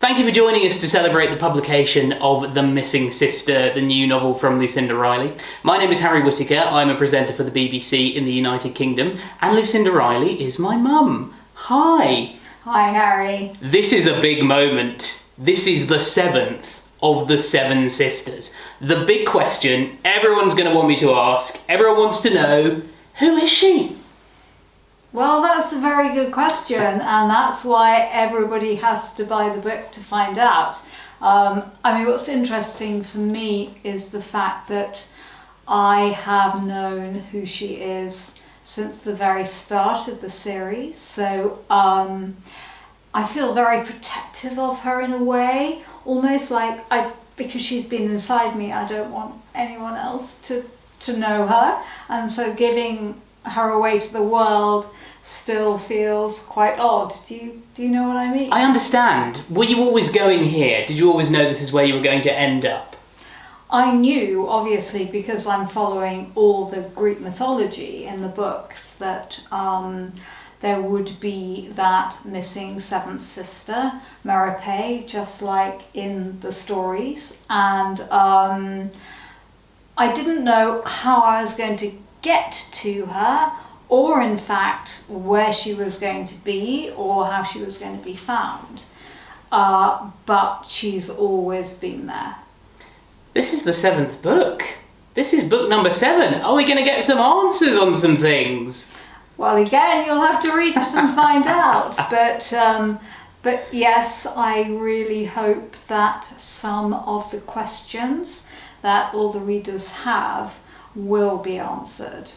Thank you for joining us to celebrate the publication of The Missing Sister, the new novel from Lucinda Riley. My name is Harry Whittaker, I'm a presenter for the BBC in the United Kingdom, and Lucinda Riley is my mum. Hi! Hi Harry. This is a big moment. This is the 7th of the 7 sisters. The big question everyone's going to want me to ask, everyone wants to know, who is she? Well, that's a very good question, and that's why everybody has to buy the book to find out. What's interesting for me is the fact that I have known who she is since the very start of the series, so I feel very protective of her in a way, almost like because she's been inside me, I don't want anyone else to know her, and so giving her away to the world still feels quite odd. Do you know what I mean? I understand. Were you always going here? Did you always know this is where you were going to end up? I knew, obviously, because I'm following all the Greek mythology in the books, that there would be that missing 7th sister, Merope, just like in the stories. And I didn't know how I was going to get to her, or in fact where she was going to be or how she was going to be found, but she's always been there. This is the 7th book. This is book number 7. Are we going to get some answers on some things? Well, again, you'll have to read it and find out, but yes, I really hope that some of the questions that all the readers have will be answered.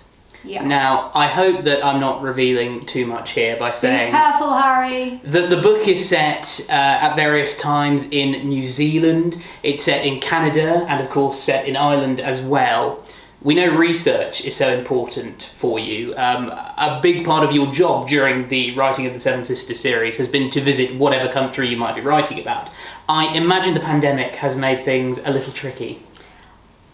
Yeah. Now, I hope that I'm not revealing too much here by saying... Be careful, Harry! That the book is set at various times in New Zealand, it's set in Canada, and of course set in Ireland as well. We know research is so important for you. A big part of your job during the writing of the Seven Sisters series has been to visit whatever country you might be writing about. I imagine the pandemic has made things a little tricky.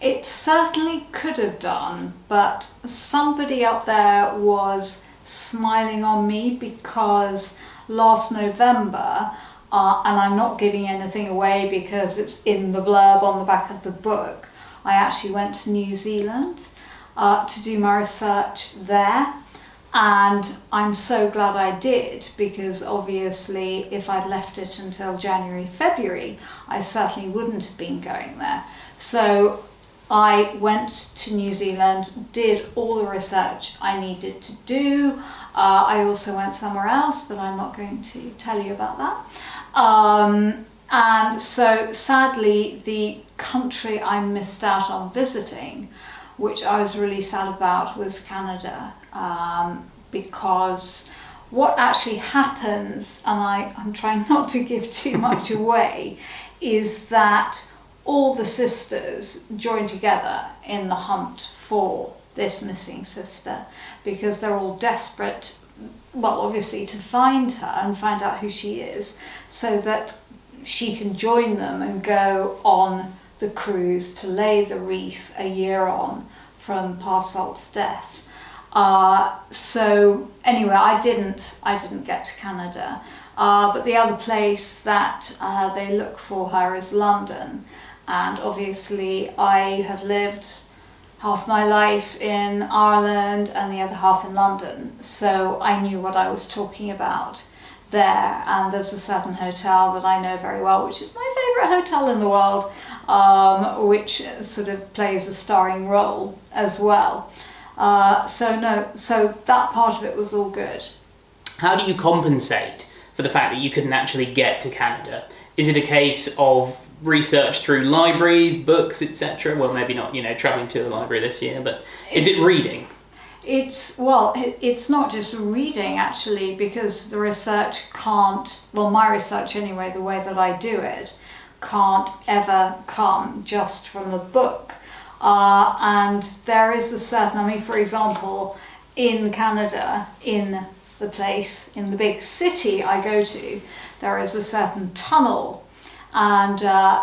It certainly could have done, but somebody up there was smiling on me because last November, and I'm not giving anything away because it's in the blurb on the back of the book, I actually went to New Zealand to do my research there, and I'm so glad I did, because obviously if I'd left it until January, February, I certainly wouldn't have been going there. So I went to New Zealand, did all the research I needed to do. I also went somewhere else, but I'm not going to tell you about that. And so sadly, the country I missed out on visiting, which I was really sad about, was Canada, because what actually happens, and I'm trying not to give too much away, is that all the sisters join together in the hunt for this missing sister, because they're all desperate, well, obviously to find her and find out who she is, so that she can join them and go on the cruise to lay the wreath a year on from Parsalt's death. So anyway, I didn't get to Canada, but the other place that they look for her is London. And obviously I have lived half my life in Ireland and the other half in London, so I knew what I was talking about there. And there's a certain hotel that I know very well, which is my favourite hotel in the world, which sort of plays a starring role as well. So that part of it was all good. How do you compensate for the fact that you couldn't actually get to Canada? Is it a case of research through libraries, books, etc.? Well, maybe not, travelling to a library this year, but is it reading? It's not just reading, actually, because the research my research anyway, the way that I do it, can't ever come just from a book. And there is a certain, for example, in Canada, in the place, in the big city I go to, there is a certain tunnel. And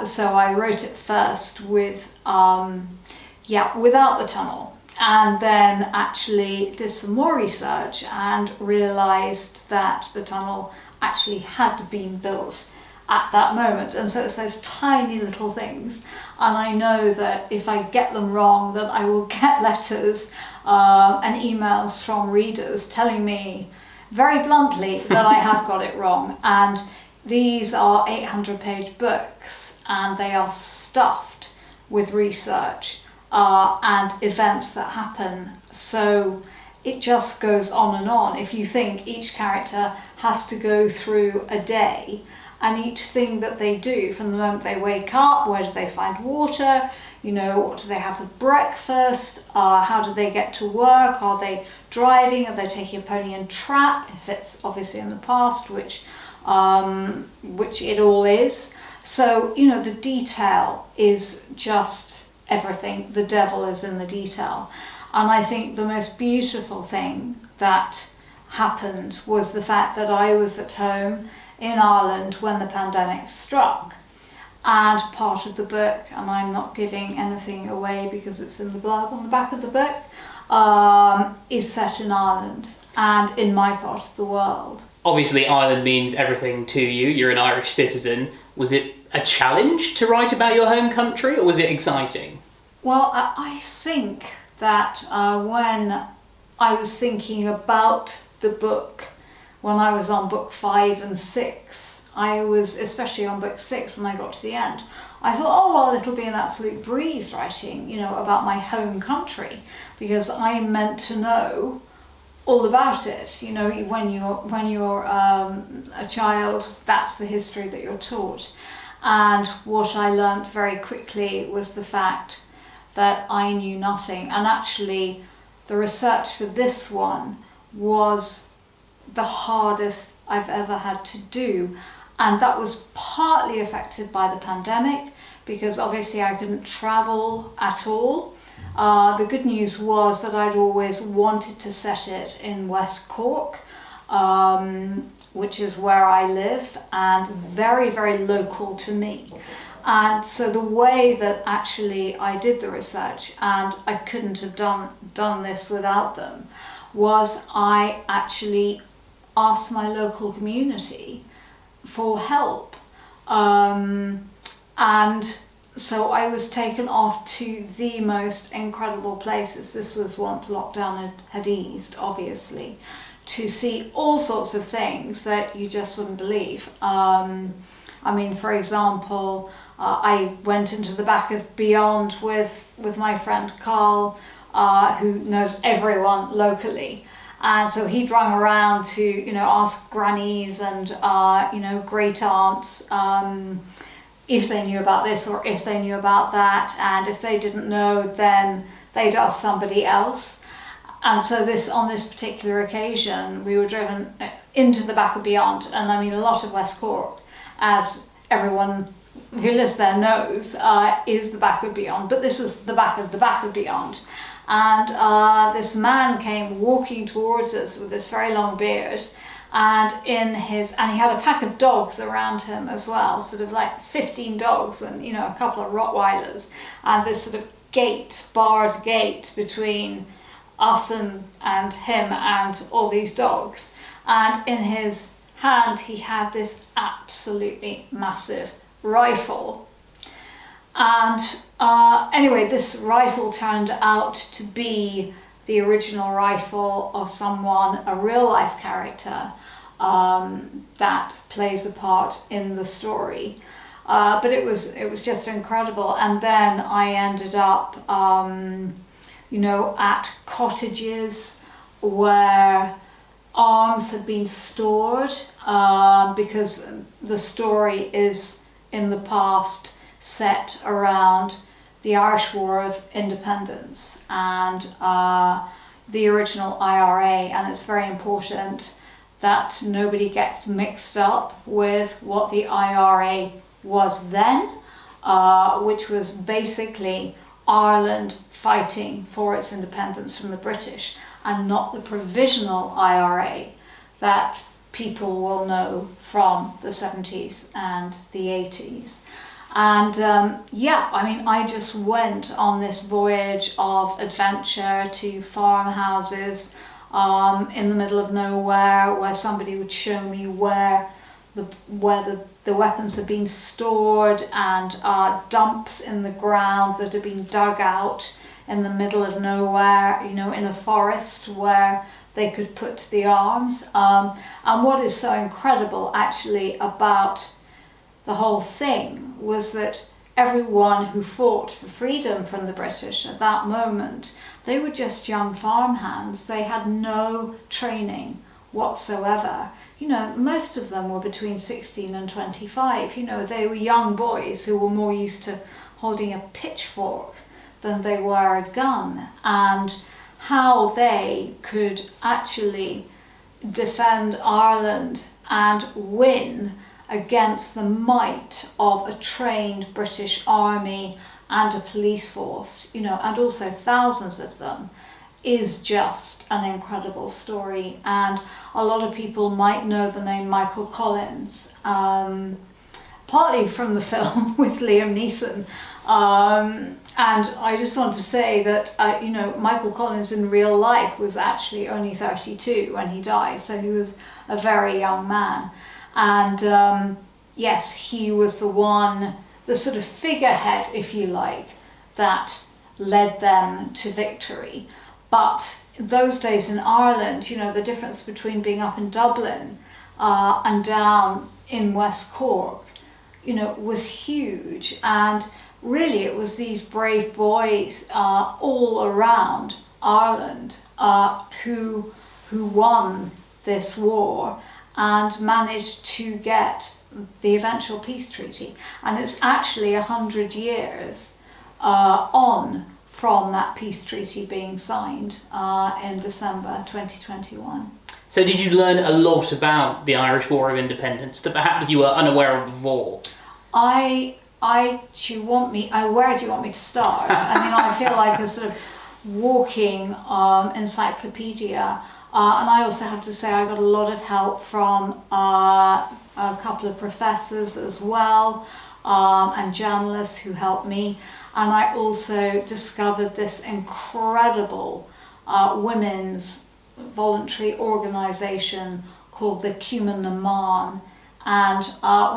so I wrote it first without the tunnel, and then actually did some more research and realised that the tunnel actually had been built at that moment. And so it's those tiny little things. And I know that if I get them wrong, that I will get letters and emails from readers telling me very bluntly that I have got it wrong. And these are 800-page books, and they are stuffed with research and events that happen. So it just goes on and on. If you think each character has to go through a day, and each thing that they do from the moment they wake up, where do they find water, you know, what do they have for breakfast, how do they get to work, are they driving, are they taking a pony and trap, if it's obviously in the past, which it all is. So, you know, the detail is just everything. The devil is in the detail. And I think the most beautiful thing that happened was the fact that I was at home in Ireland when the pandemic struck. And part of the book, and I'm not giving anything away because it's in the blurb on the back of the book, is set in Ireland and in my part of the world. Obviously, Ireland means everything to you. You're an Irish citizen. Was it a challenge to write about your home country, or was it exciting? Well, I think that when I was thinking about the book, when I was on book 5 and 6, I was, especially on book 6 when I got to the end, I thought, oh well, it'll be an absolute breeze writing, you know, about my home country, because I'm meant to know all about it. You know, when you're a child, that's the history that you're taught. And what I learnt very quickly was the fact that I knew nothing. And actually, the research for this one was the hardest I've ever had to do. And that was partly affected by the pandemic, because obviously I couldn't travel at all. The good news was that I'd always wanted to set it in West Cork, which is where I live, and very, very local to me. And so the way that actually I did the research, and I couldn't have done this without them, was I actually asked my local community for help. And so I was taken off to the most incredible places. This was once lockdown had eased, obviously, to see all sorts of things that you just wouldn't believe. I mean, for example, I went into the back of Beyond with my friend Carl, who knows everyone locally. And so he'd run around to, you know, ask grannies and, you know, great aunts if they knew about this or if they knew about that. And if they didn't know, then they'd ask somebody else. And so on this particular occasion, we were driven into the back of Beyond. And I mean, a lot of West Cork, as everyone who lives there knows, is the back of Beyond. But this was the back of Beyond. And this man came walking towards us with this very long beard, and he had a pack of dogs around him as well, sort of like 15 dogs and, you know, a couple of Rottweilers, and this sort of barred gate between us and him and all these dogs. And in his hand he had this absolutely massive rifle. And anyway, this rifle turned out to be the original rifle of someone, a real life character that plays a part in the story. But it was just incredible. And then I ended up, you know, at cottages where arms had been stored, because the story is in the past set around the Irish War of Independence and the original IRA, and it's very important that nobody gets mixed up with what the IRA was then, which was basically Ireland fighting for its independence from the British, and not the provisional IRA that people will know from the 70s and the 80s. And yeah, I mean, I just went on this voyage of adventure to farmhouses in the middle of nowhere, where somebody would show me where where the weapons have been stored, and dumps in the ground that have been dug out in the middle of nowhere, in a forest where they could put the arms. And what is so incredible actually about the whole thing was that everyone who fought for freedom from the British at that moment, they were just young farmhands. They had no training whatsoever. Most of them were between 16 and 25. They were young boys who were more used to holding a pitchfork than they were a gun. And how they could actually defend Ireland and win against the might of a trained British army and a police force, and also thousands of them, is just an incredible story. And a lot of people might know the name Michael Collins, partly from the film with Liam Neeson. And I just want to say that, Michael Collins in real life was actually only 32 when he died, so he was a very young man. And yes, he was the sort of figurehead, if you like, that led them to victory. But those days in Ireland, the difference between being up in Dublin and down in West Cork, was huge. And really it was these brave boys all around Ireland who won this war and managed to get the eventual peace treaty. And it's actually 100 years on from that peace treaty being signed in December 2021. So did you learn a lot about the Irish War of Independence that perhaps you were unaware of before? Where do you want me to start? I feel like a sort of walking encyclopedia. And I also have to say I got a lot of help from a couple of professors as well, and journalists who helped me. And I also discovered this incredible women's voluntary organisation called the Cumann na mBan. And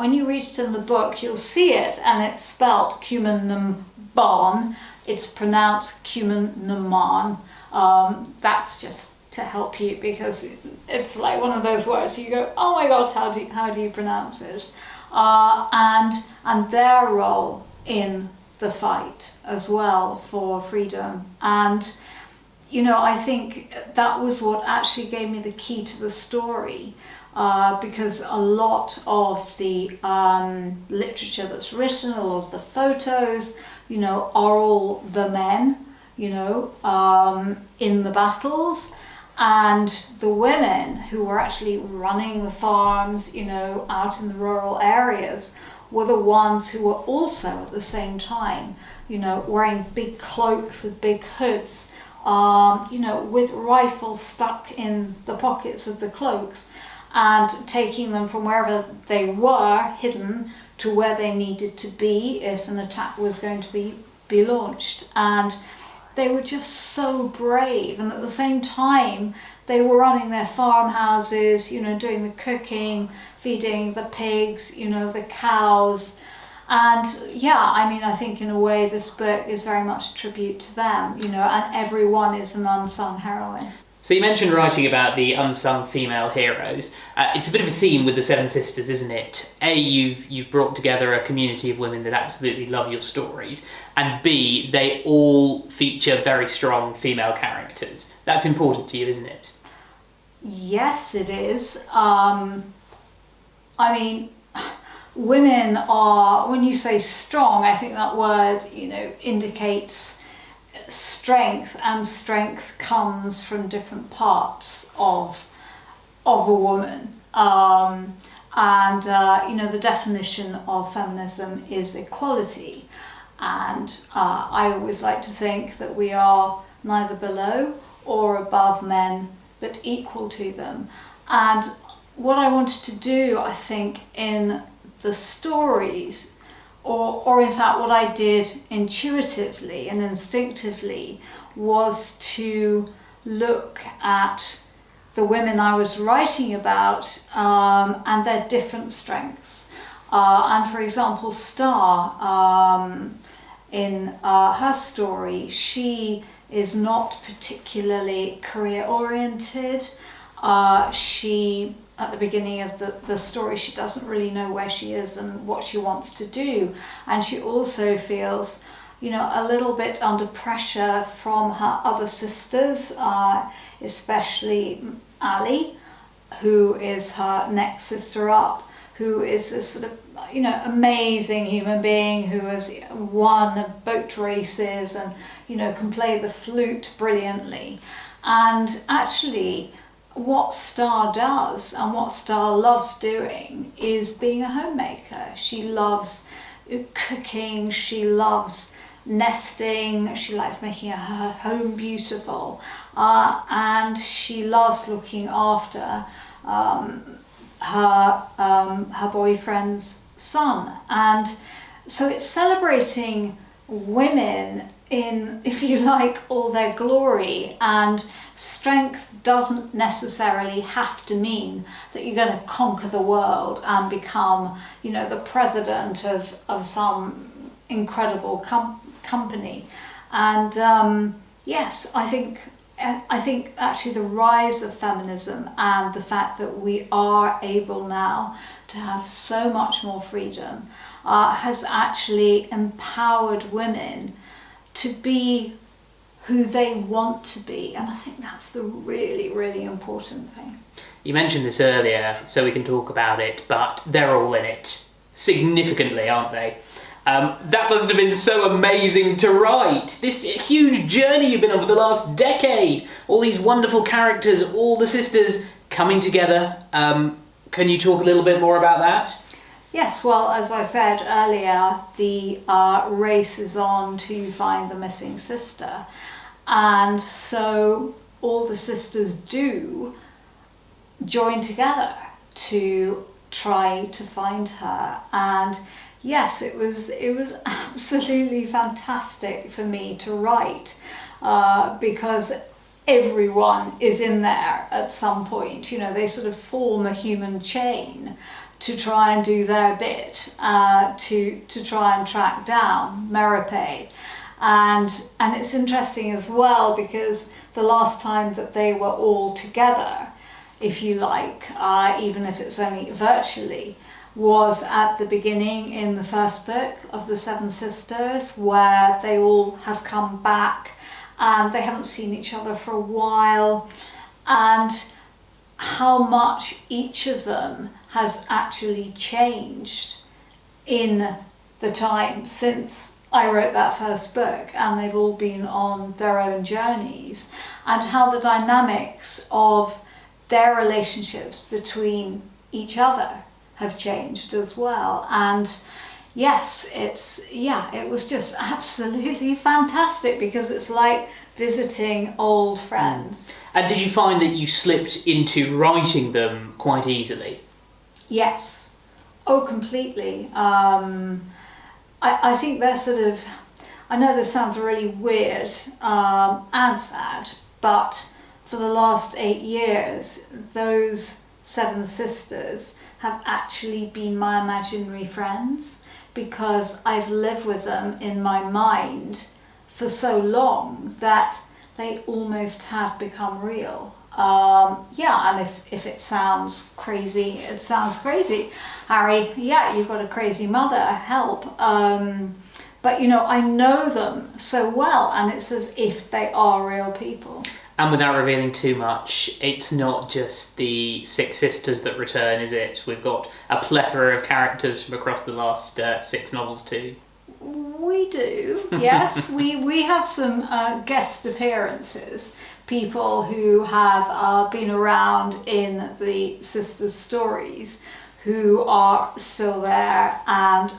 when you read it in the book, you'll see it, and it's spelled Cumann na mBan. It's pronounced Cumann na mBan. That's just to help you, because it's like one of those words you go, oh my god, how do you pronounce it? And their role in the fight as well for freedom. And I think that was what actually gave me the key to the story, because a lot of the literature that's written, a lot of the photos, are all the men, in the battles. And the women who were actually running the farms, out in the rural areas, were the ones who were also at the same time, wearing big cloaks with big hoods, with rifles stuck in the pockets of the cloaks, and taking them from wherever they were hidden to where they needed to be if an attack was going to be launched. And they were just so brave, and at the same time they were running their farmhouses, doing the cooking, feeding the pigs, the cows. And I think in a way this book is very much a tribute to them, and everyone is an unsung heroine. So you mentioned writing about the unsung female heroes. It's a bit of a theme with the Seven Sisters, isn't it? A, you've brought together a community of women that absolutely love your stories, and B, they all feature very strong female characters. That's important to you, isn't it? Yes, it is. Women are, when you say strong, I think that word, indicates strength, and strength comes from different parts of a woman. The definition of feminism is equality. And I always like to think that we are neither below or above men, but equal to them. And what I wanted to do, I think, in the stories, or in fact what I did intuitively and instinctively, was to look at the women I was writing about and their different strengths. And for example, Star, in her story, she is not particularly career oriented. She, at the beginning of the story, she doesn't really know where she is and what she wants to do. And she also feels, you know, a little bit under pressure from her other sisters, especially Ali, who is her next sister up, who is this sort of, you know, amazing human being who has won boat races and, you know, can play the flute brilliantly. And actually, what Star does and what Star loves doing is being a homemaker. She loves cooking, she loves nesting, she likes making her home beautiful, and she loves looking after her boyfriend's son. And so it's celebrating women in, if you like, all their glory. And strength doesn't necessarily have to mean that you're going to conquer the world and become, you know, the president of some incredible company. And yes, I think actually the rise of feminism and the fact that we are able now to have so much more freedom has actually empowered women to be who they want to be. And I think that's the really, really important thing. You mentioned this earlier, so we can talk about it, but they're all in it. Significantly, aren't they? That must have been so amazing to write. This huge journey you've been on for the last decade. All these wonderful characters, all the sisters coming together. Can you talk a little bit more about that? Yes, well, as I said earlier, the race is on to find the missing sister. And so all the sisters do join together to try to find her. And yes, it was absolutely fantastic for me to write because everyone is in there at some point. You know, they sort of form a human chain to try and do their bit, to try and track down Merope. And it's interesting as well because the last time that they were all together, if you like, even if it's only virtually, was at the beginning in the first book of the Seven Sisters, where they all have come back and they haven't seen each other for a while, and how much each of them has actually changed in the time since I wrote that first book, and they've all been on their own journeys, and how the dynamics of their relationships between each other have changed as well. And yes, it was just absolutely fantastic because it's like visiting old friends. And did you find that you slipped into writing them quite easily? Yes. Oh, completely. I think they're sort of, I know this sounds really weird and sad, but for the last 8 years, those seven sisters have actually been my imaginary friends because I've lived with them in my mind for so long that they almost have become real. Yeah, and if it sounds crazy, it sounds crazy. Harry, yeah, you've got a crazy mother, help. But you know, I know them so well, and it's as if they are real people. And without revealing too much, it's not just the six sisters that return, is it? We've got a plethora of characters from across the last 6 novels too. We do, yes. we have some guest appearances, people who have been around in the sisters' stories, who are still there and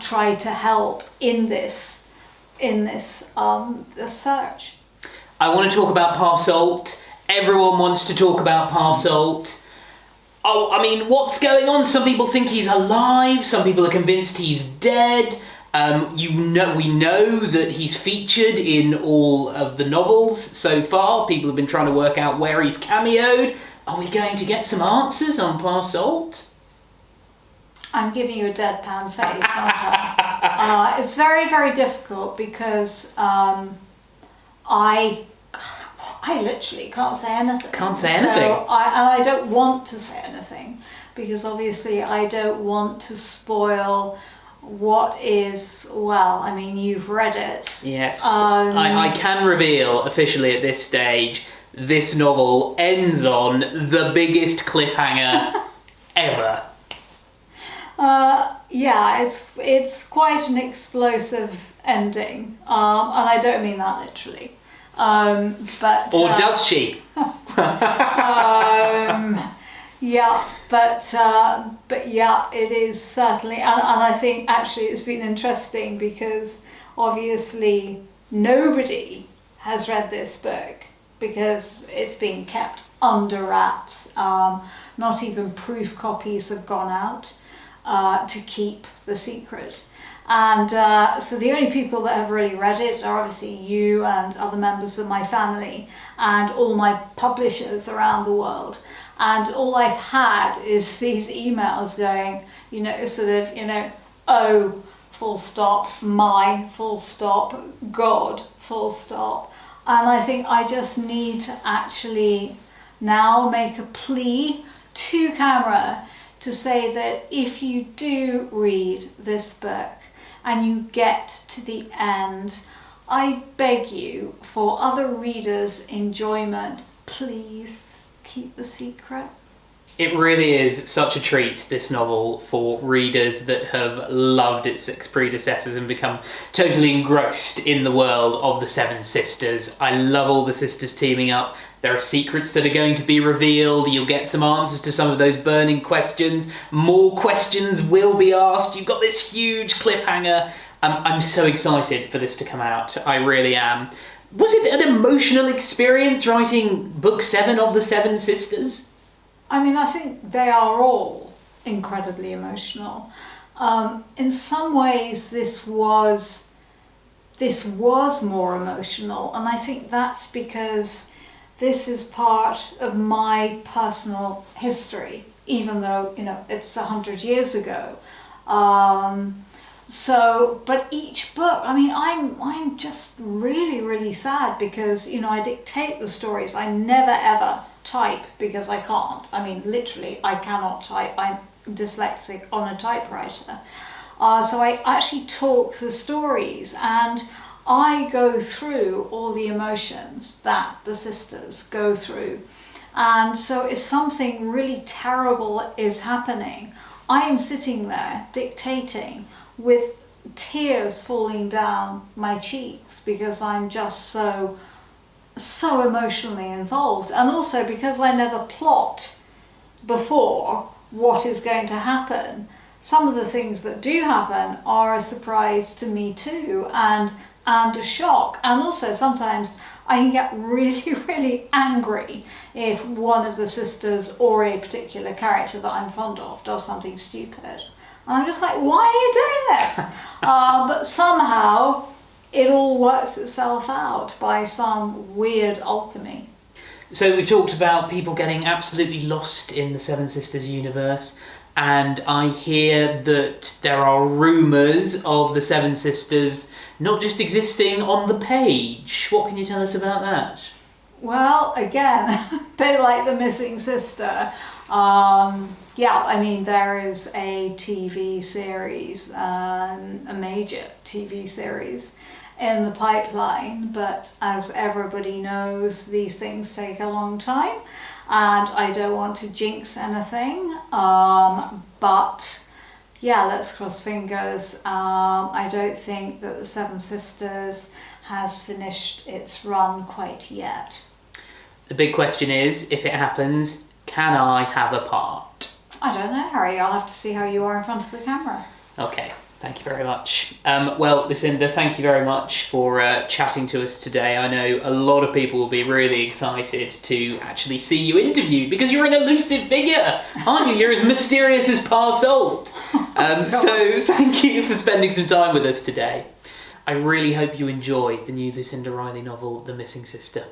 try to help in this search. I want to talk about Parsolt. Everyone wants to talk about Parsolt. Oh, I mean, what's going on? Some people think he's alive. Some people are convinced he's dead. We know that he's featured in all of the novels so far. People have been trying to work out where he's cameoed. Are we going to get some answers on Parsault? I'm giving you a deadpan face, aren't I? It's very, very difficult because I literally can't say anything. Can't say anything. So I don't want to say anything because obviously I don't want to spoil what is, well, I mean, you've read it. Yes. I can reveal officially at this stage, this novel ends on the biggest cliffhanger ever. Yeah, it's quite an explosive ending, and I don't mean that literally. But or does she? Yeah, but yeah, it is certainly, and I think actually it's been interesting because obviously nobody has read this book because it's been kept under wraps. Not even proof copies have gone out to keep the secret. And so the only people that have really read it are obviously you and other members of my family and all my publishers around the world. And all I've had is these emails going, you know, sort of, you know, oh, full stop, my, full stop, God, full stop. And I think I just need to actually now make a plea to camera to say that if you do read this book and you get to the end, I beg you, for other readers' enjoyment, please keep the secret. It really is such a treat, this novel, for readers that have loved its six predecessors and become totally engrossed in the world of the Seven Sisters. I love all the sisters teaming up. There are secrets that are going to be revealed. You'll get some answers to some of those burning questions. More questions will be asked. You've got this huge cliffhanger. I'm so excited for this to come out. I really am. Was it an emotional experience writing book 7 of the Seven Sisters? I mean, I think they are all incredibly emotional. In some ways, this was more emotional, and I think that's because this is part of my personal history, even though, you know, it's 100 years ago. So, but each book, I mean, I'm just really, really sad because, you know, I dictate the stories. I never ever type because I can't. I mean, literally, I cannot type. I'm dyslexic on a typewriter. So I actually talk the stories and I go through all the emotions that the sisters go through. And so if something really terrible is happening, I am sitting there dictating with tears falling down my cheeks because I'm just so emotionally involved, and also because I never plot before what is going to happen. Some of the things that do happen are a surprise to me too, and a shock, and also sometimes I can get really, really angry if one of the sisters or a particular character that I'm fond of does something stupid. And I'm just like, why are you doing this? But somehow it all works itself out by some weird alchemy. So we've talked about people getting absolutely lost in the Seven Sisters universe, and I hear that there are rumours of the Seven Sisters not just existing on the page. What can you tell us about that? Well, again, a bit like the missing sister. Yeah, I mean, there is a TV series, a major TV series in the pipeline, but as everybody knows, these things take a long time, and I don't want to jinx anything, but yeah, let's cross fingers. I don't think that the Seven Sisters has finished its run quite yet. The big question is, if it happens, can I have a part? I don't know, Harry. I'll have to see how you are in front of the camera. Okay. Thank you very much. Well, Lucinda, thank you very much for chatting to us today. I know a lot of people will be really excited to actually see you interviewed because you're an elusive figure, aren't you? You're as mysterious as Parsold. So thank you for spending some time with us today. I really hope you enjoy the new Lucinda Riley novel, The Missing Sister.